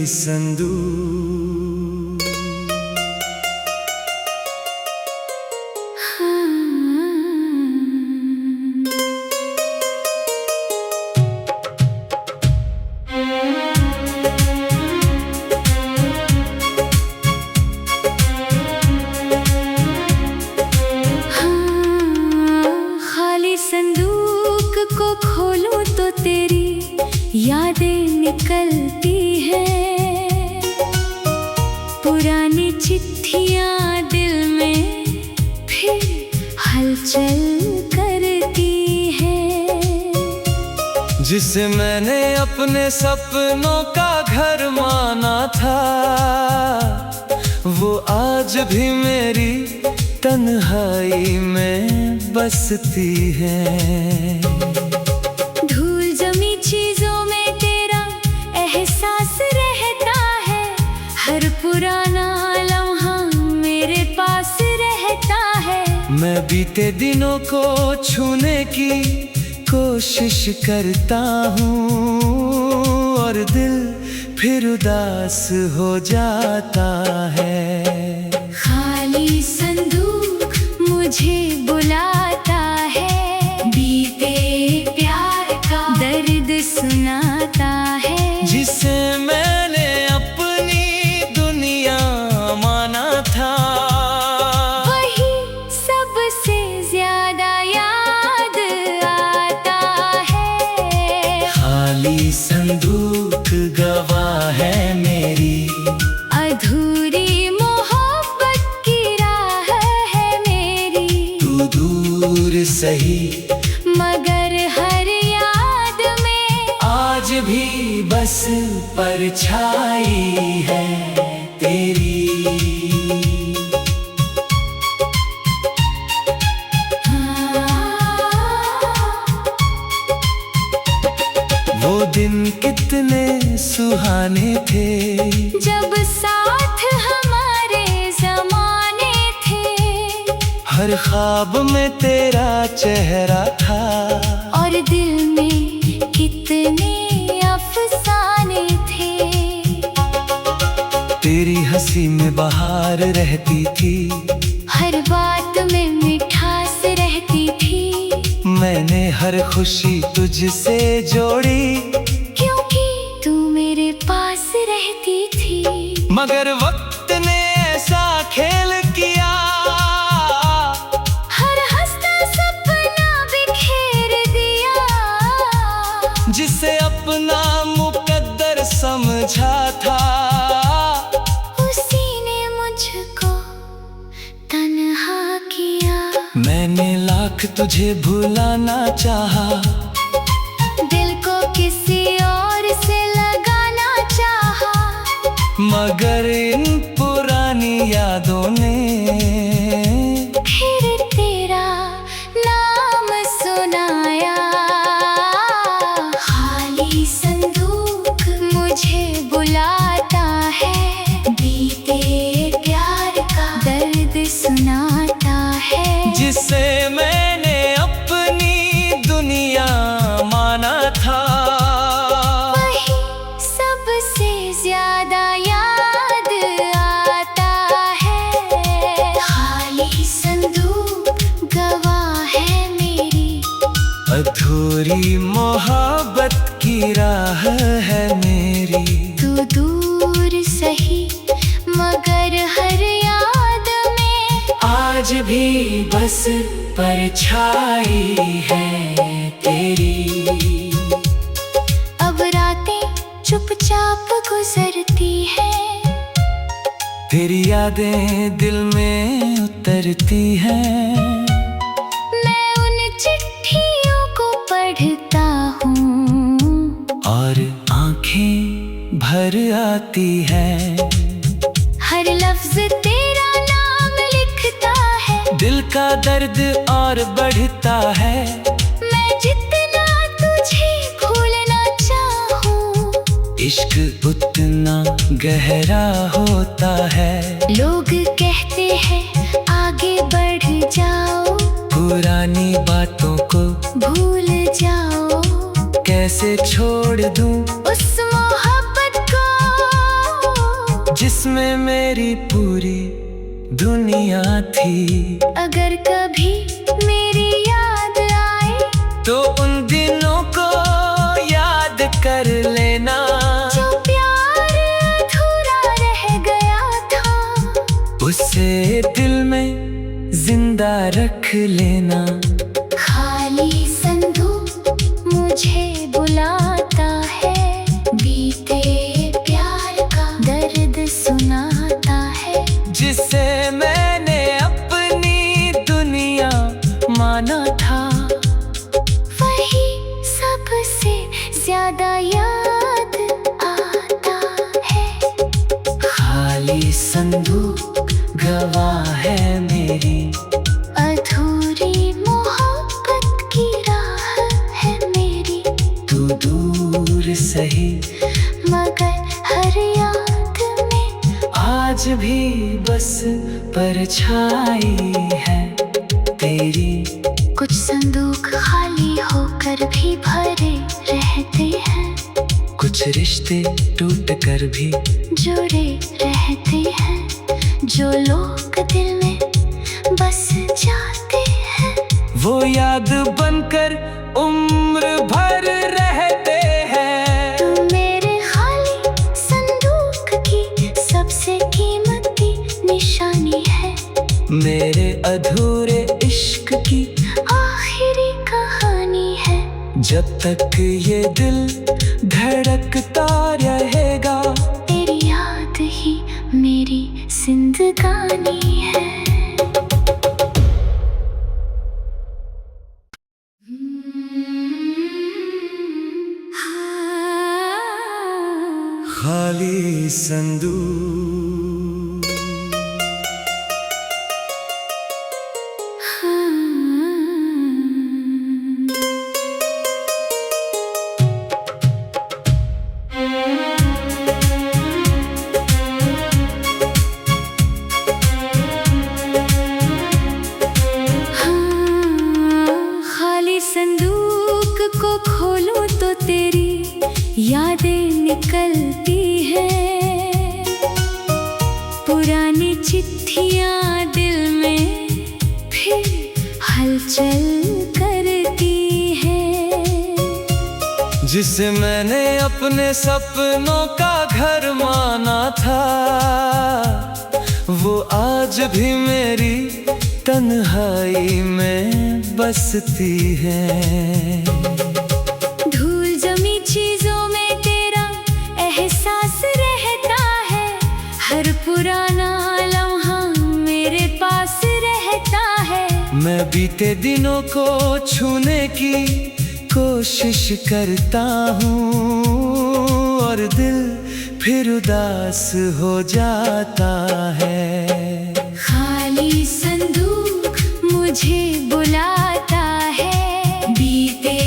संदूक। खाली संदूक को खोलूं तो तेरी यादें निकलती हैं। पुरानी चिट्ठियां दिल में फिर हलचल करती हैं। जिसे मैंने अपने सपनों का घर माना था, वो आज भी मेरी तन्हाई में बसती है। धूल जमी चीजों में तेरा एहसास रहता है। हर पुराना लम्हा मेरे पास रहता है। मैं बीते दिनों को छूने की कोशिश करता हूँ और दिल फिर उदास हो जाता है। खाली संदूक मुझे बुलाता है। बीते प्यार का दर्द सुनाता है। जिसे मैंने अपनी दुनिया माना था, वही सबसे ज्यादा याद आता है। खाली संदूक गवाह है मेरी अधूरी मोहब्बत की राह है मेरी। तू दूर सही मगर हर याद में आज भी बस परछाई है तेरी। वो दिन कितने सुहाने थे, जब साथ हमारे ज़माने थे। हर ख्वाब में तेरा चेहरा था और दिल में कितने अफसाने थे। तेरी हंसी में बहार रहती थी, हर बात में मिठास रहती थी। मैंने हर खुशी तुझसे जोड़ी, क्योंकि तू मेरे पास रहती थी। मगर वक्त ने ऐसा खेल किया, हर हंसता सपना बिखेर दिया। जिसे अपना मुकद्दर समझा था, उसी ने मुझको तन्हा किया। मैंने लाख तुझे भुलाना चाहा, दिल को किसी और से लगाना चाहा। मगर इन पुरानी यादों ने फिर तेरा नाम सुनाया। खाली संदूक मुझे बुलाता है। बीते प्यार का दर्द सुनाता है। जिसे मैंने अपनी दुनिया माना था, वही सबसे ज्यादा याद आता है। खाली संदूक गवाह है मेरी अधूरी मोहब्बत की राह है मेरी। तू दूर सही मगर हर याद में आज भी बस परछाई है तेरी। अब रातें चुपचाप गुजरती है। तेरी यादें दिल में उतरती हैं। मैं उन चिट्ठियों को पढ़ता हूँ और आंखें भर आती हैं। हर लफ्ज तेरा नाम लिखता है। दिल का दर्द और बढ़ता है। मैं जितना तुझे भूलना चाहूँ, इश्क उतना गहरा होता है। लोग कहते हैं आगे बढ़ जाओ, पुरानी बातों को भूल जाओ। कैसे छोड़ दूं उस मोहब्बत को जिसमें मेरी पूरी दुनिया थी। अगर कभी मेरी याद आए तो उन दिनों को याद कर लेना, जो प्यार अधूरा रह गया था, उसे दिल में जिंदा रख लेना। खाली संदूक मुझे बुलाता है, बीते प्यार का दर्द सुनाता है, जिसे मैंने अपनी दुनिया माना था, वही सबसे ज्यादा याद आता है। खाली संदूक गवाह है मेरी, अधूरी मोहब्बत की राह है मेरी। तू दूर सही मगर हर याद में आज भी बस परछाई है तेरी। कुछ संदूक खाली होकर भी भरे रहते हैं, कुछ रिश्ते टूट कर भी जुड़े रहते हैं, जो लोग दिल में बस जाते हैं, वो याद बनकर उम्र भर रहते हैं। तुम मेरे खाली संदूक की सबसे कीमती निशानी है, मेरे अधूरे इश्क की आखिरी कहानी है। जब तक ये दिल धड़कता रहेगा, तेरी याद ही मेरी जिंदगानी है। खाली संदूक खाली संदूक को खोलूं तो तेरी यादें निकलती हैं, पुरानी चिट्ठियां दिल में फिर हलचल करती हैं, जिसे मैंने अपने सपनों का घर माना था, वो आज भी मेरी तन्हाई में बसती है। धूल जमी चीजों में तेरा एहसास रहता है, हर पुराना लम्हा मेरे पास रहता है। मैं बीते दिनों को छूने की कोशिश करता हूँ, और दिल फिर उदास हो जाता है। खाली संदूक मुझे बुलाता है, बीते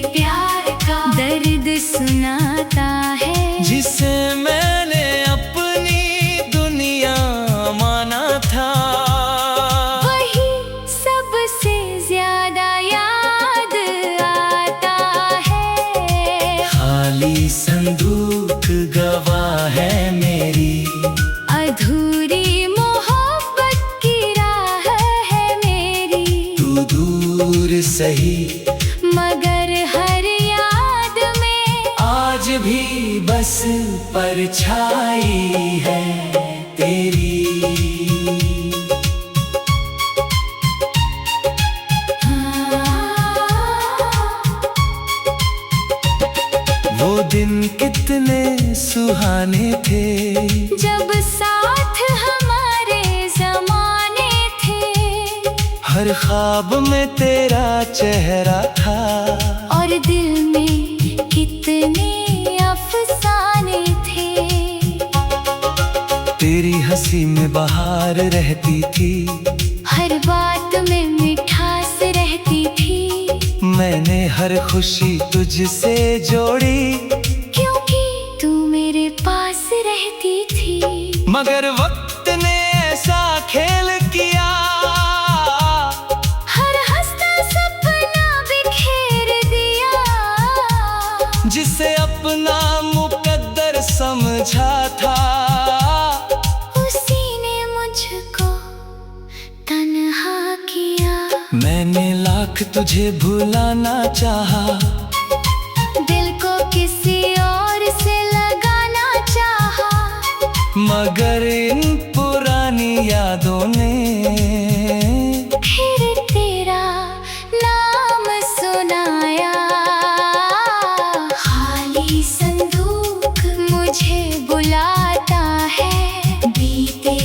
प्यार का दर्द सुनाता है, जिसे मैंने अपनी दुनिया माना था, वही सबसे ज्यादा याद आता है। खाली संदूक गवाह है मेरी, अधूरी मोहब्बत की राह है मेरी। तू दूर सही मगर हर याद में आज भी बस परछाई है तेरी। वो दिन कितने सुहाने थे, जब साथ हमारे जमाने थे, हर ख्वाब में तेरा चेहरा था, और दिल में कितने अफसाने थे। तेरी हंसी में बहार रहती थी, हर बात में मिठास रहती थी, मैंने हर खुशी तुझसे जोड़ी, क्योंकि तू मेरे पास रहती थी। मगर वक्त ने ऐसा खेल किया, हर हंसता सपना बिखेर दिया, जिसे अपना मुकद्दर समझा था, तुझे भुलाना चाहा, दिल को किसी और से लगाना चाहा, मगर इन पुरानी यादों ने फिर तेरा नाम सुनाया। खाली संदूक मुझे बुलाता है, बीते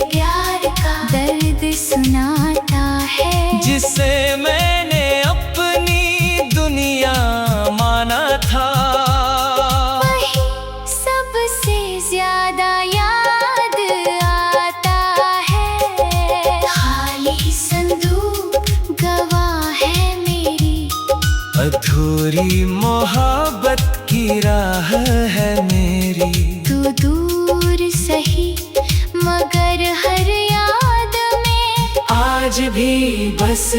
प्यार का दर्द सुनाता है। जिसे मैंने अपनी दुनिया माना था, वही सबसे ज्यादा याद आता है। खाली संदूक गवाह है मेरी, अधूरी मोहब्बत की राह है मेरी। तू दूर सही मगर हर याद में आज भी बस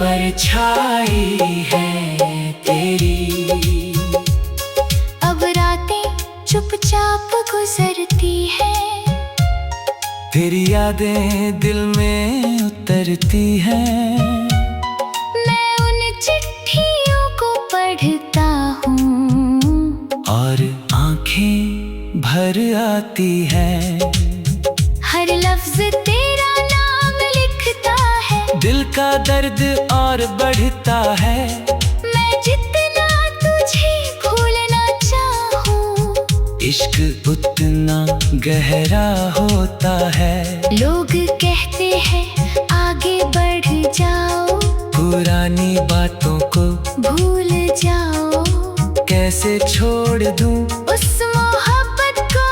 परछाई है तेरी। अब रातें चुपचाप गुजरती है, तेरी यादें दिल में उतरती हैं। मैं उन चिट्ठियों को पढ़ता हूँ और आंखें भर आती हैं। हर लफ्ज तेरा नाम लिखता है, दिल का दर्द और बढ़ता है। मैं जितना तुझे भूलना चाहूँ, इश्क उतना गहरा होता है। लोग कहते हैं आगे बढ़ जाओ, पुरानी बातों को भूल जाओ। कैसे छोड़ दूं उस मोहब्बत को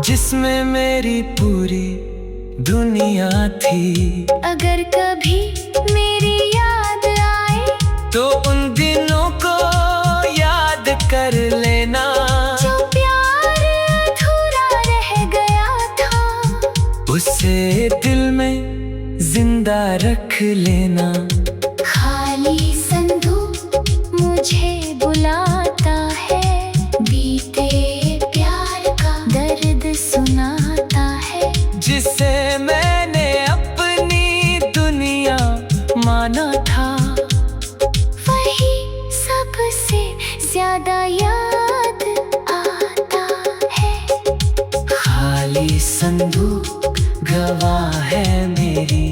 जिसमें मेरी पूरी दुनिया थी। अगर कभी मेरी याद आए तो उन दिनों को याद कर लेना, जो प्यार अधूरा रह गया था, उसे दिल में जिंदा रख लेना। खाली संदूक मुझे बुलाता है, बीते प्यार का दर्द सुनाता है। जिसे मैंने अपनी दुनिया माना था, वही सबसे ज्यादा याद आता है। खाली संदूक गवाह है मेरी।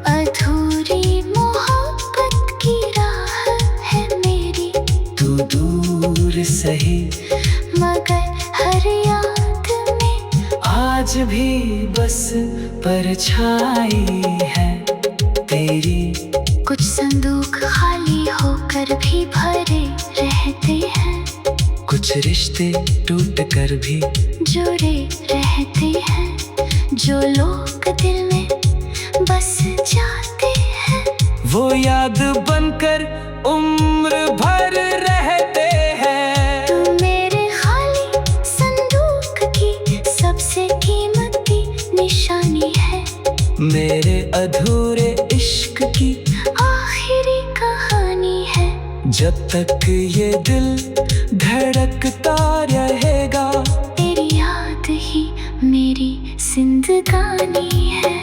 अधूरी मोहब्बत की राह है मेरी। तू दूर सही मगर हर याद में आज भी बस परछाई है तेरी। कुछ संदूक खाली होकर भी भरे रहते हैं, कुछ रिश्ते टूट कर भी जुड़े रहते हैं। जो लोग दिल में बस जाते हैं, वो याद बनकर उम्र भर रहते हैं। तू मेरे खाली संदूक की सबसे कीमती निशानी है, मेरे अधूरे इश्क की आखिरी कहानी है। जब तक ये दिल धड़कता रहेगा, तेरी याद ही मेरी जिंदगानी है।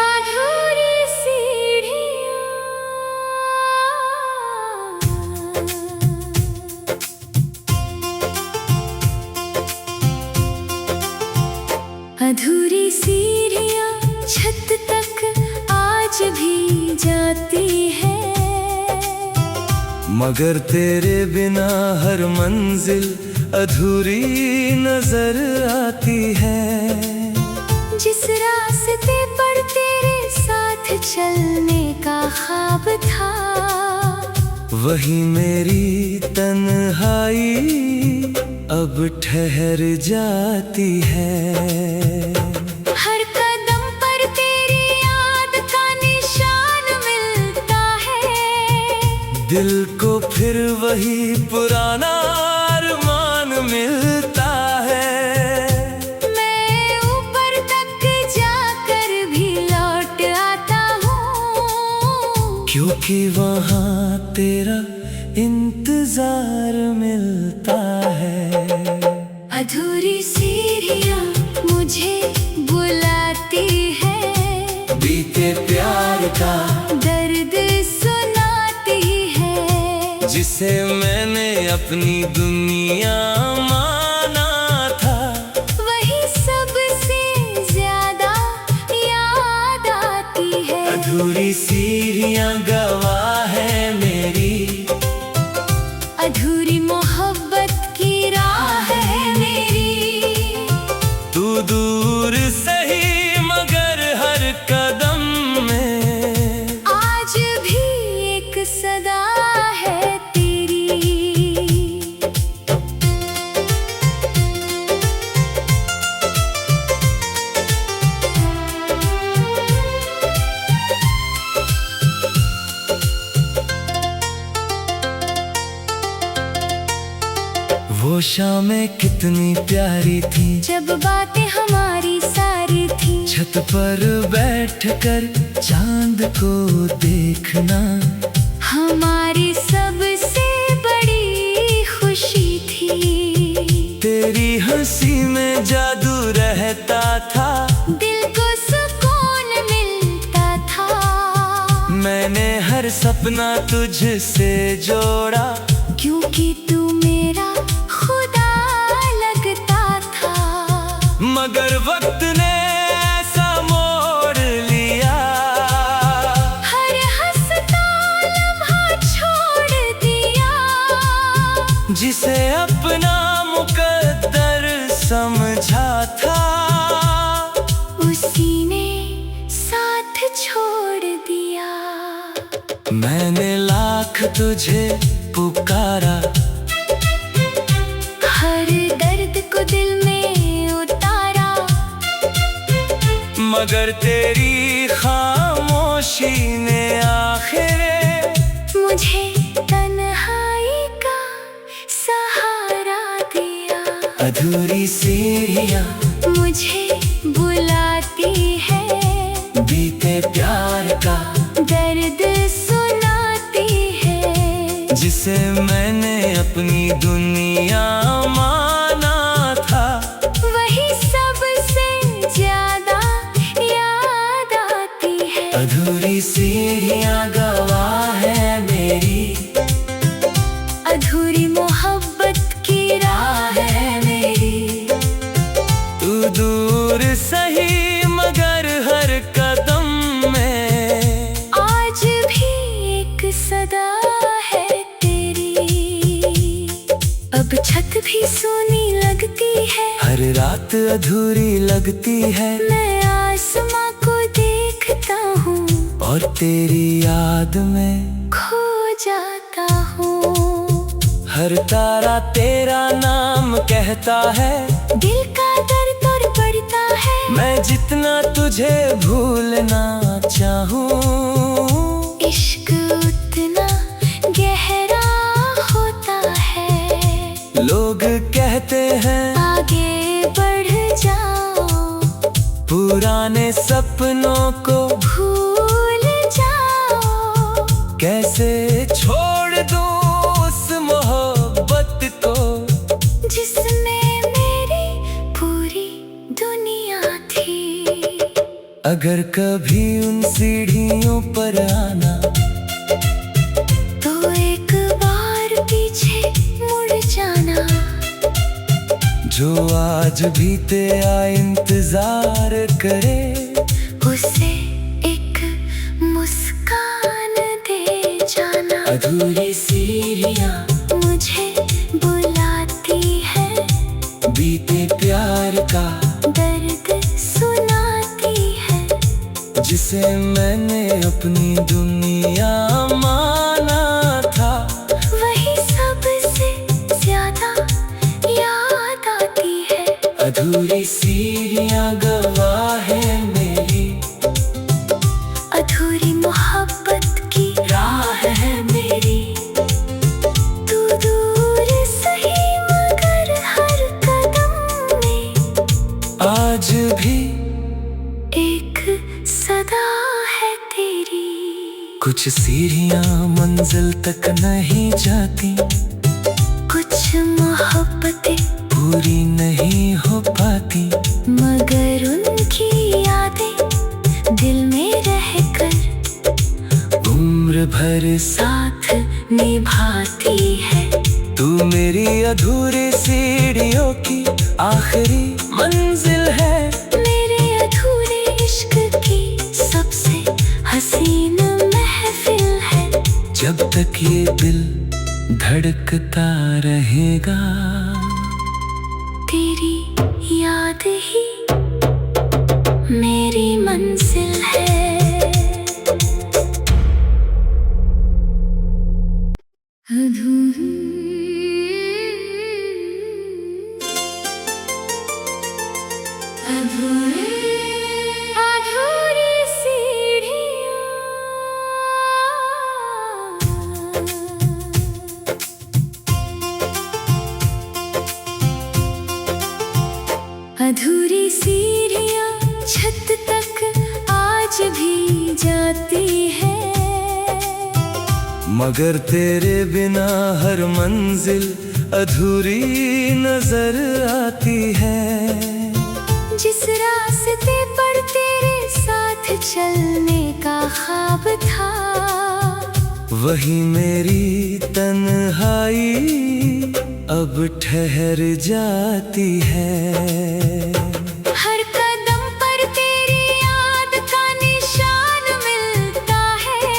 अधूरी सीढ़ियाँ, अधूरी सीढ़ियाँ छत तक आज भी जाती है, मगर तेरे बिना हर मंजिल अधूरी नजर आती है। जिस रास्ते पर तेरे साथ चलने का ख्वाब था, वही मेरी तन्हाई अब ठहर जाती है। हर कदम पर तेरी याद का निशान मिलता है, दिल को फिर वही पुराना अरमान मिलता है। मैं ऊपर तक जाकर भी लौट आता हूँ, क्योंकि वहाँ तेरा इंतजार मिलता है। अधूरी सीढ़ियाँ मुझे बुलाती है, बीते प्यार का दर्द सुनाती है, जिसे मैंने अपनी दुनिया माना था। वही सबसे ज्यादा याद आती है। अधूरी सीढ़ियाँ गवाह है मेरी, अधूरी मोहब्बत की राह है मेरी। तू दूर सही मगर हर कदम में आज भी एक सदा है तेरी। वो शामें कितनी प्यारी थी, जब बातें हमारी सारी थी। छत पर बैठकर चांद को देखना हमारी सबसे बड़ी खुशी थी। तेरी हंसी में जादू रहता था, दिल को सुकून मिलता था। मैंने हर सपना तुझसे जोड़ा, क्योंकि तू मेरा खुदा लगता था। मगर वक्त ने ऐसा मोड़ लिया, हर हंसता लम्हा छोड़ दिया, जिसे अपना मुकद्दर समझा था, उसी ने साथ छोड़ दिया। मैंने लाख तुझे पुकारा, हर दर्द को दिल में उतारा, मगर तेरी खामोशी ने आखिर मुझे तन्हाई का सहारा दिया। अधूरी सीढ़ियाँ मुझे बुलाती है, बीते प्यार का दर्द सुनाती है, जिसे मैंने अपनी दुनिया माना था। वही सबसे ज्यादा याद आती है। अधूरी सीढ़ियाँ गवाह है मेरी, अधूरी मोहब्बत की राह है मेरी। तू दूर सही मगर हर कदम में आज भी एक सदा है तेरी। अब छत भी सोनी लगती है, हर रात अधूरी लगती है, मैं आसमां को देखता हूँ और तेरी याद में खो जाता हूँ। हर तारा तेरा नाम कहता है, दिल का दर्द और बढ़ता है, मैं जितना तुझे भूलना चाहूँ। इश्क उतना गहरा होता है। लोग कहते हैं आगे बढ़ जाओ, पुराने सपनों को भूल जाओ। कैसे छोड़ दूँ उस मोहब्बत को, जिसमें मेरी पूरी दुनिया थी। अगर कभी उन सीढ़ियों पर आना, तो एक बार पीछे मुड़ जाना। जो आज भी तेरा इंतजार करे, उसे एक मुस्कान दे जाना। अधूरी सीढ़ियाँ मुझे बुलाती है, बीते प्यार का दर्द सुनाती है, जिसे मैंने अपनी दुनिया माना था। वही सबसे ज्यादा याद आती है। अधूरी सीढ़ियाँ गवाह है मेरी, अधूरी मोहब्बत की राह है मेरी। तू दूर सही मगर हर कदम में आज भी एक सदा है तेरी। कुछ कुछ सीढ़ियां मंजिल तक नहीं जाती, कुछ मोहब्बतें पूरी नहीं हो पाती, मगर उनकी यादें दिल में रहकर उम्र भर साथ निभाती है। तू मेरी अधूरी सीढ़ियों की आखिरी मंजिल है, मेरे अधूरे इश्क की सबसे हसीन महफिल है। जब तक ये दिल धड़कता रहेगा, तेरी याद ही मेरी मंजिल है। अधूरी सीढ़ियां, अधूरी सीढ़ियां छत तक आज भी जाती है, मगर तेरे बिना हर मंजिल अधूरी नजर आती है। जिस रास्ते पर तेरे साथ चलने का ख्वाब था, वही मेरी तन्हाई अब ठहर जाती है। हर कदम पर तेरी याद का निशान मिलता है,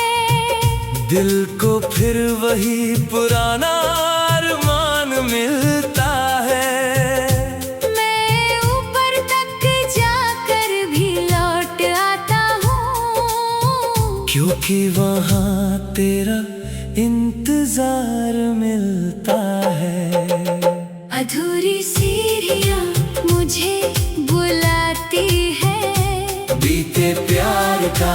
दिल को फिर वही पुराना अरमान मिलता है। मैं ऊपर तक जाकर भी लौट आता हूँ, क्योंकि वहाँ तेरा इंतजार मिलता है। अधूरी सीढ़ियाँ मुझे बुलाती है, बीते प्यार का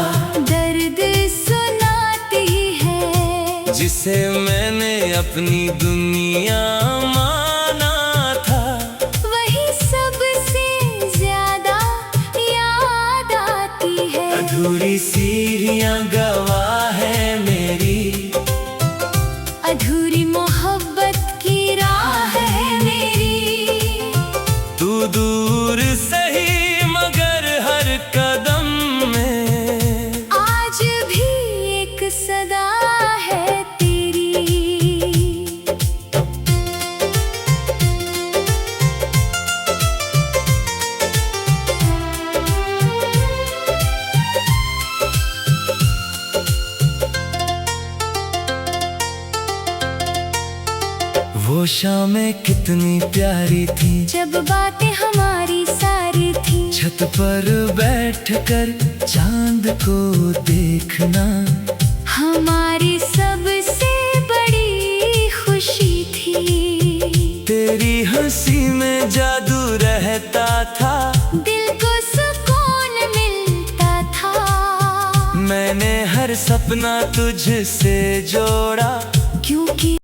दर्द सुनाती है, जिसे मैंने अपनी दुनिया माना था, वही सबसे ज्यादा याद आती है। अधूरी सीढ़ियां गवाह है मेरी, अधूरी मोहब्बत की राह है मेरी। तू दूर सही मगर हर कदम में आज भी एक सदा है तेरी। वो शामें कितनी प्यारी थी, जब बातें हमारी सारी थी, छत पर बैठकर चांद को देखना हमारी सबसे बड़ी खुशी थी। तेरी हंसी में जादू रहता था, दिल को सुकून मिलता था। मैंने हर सपना तुझसे जोड़ा, क्योंकि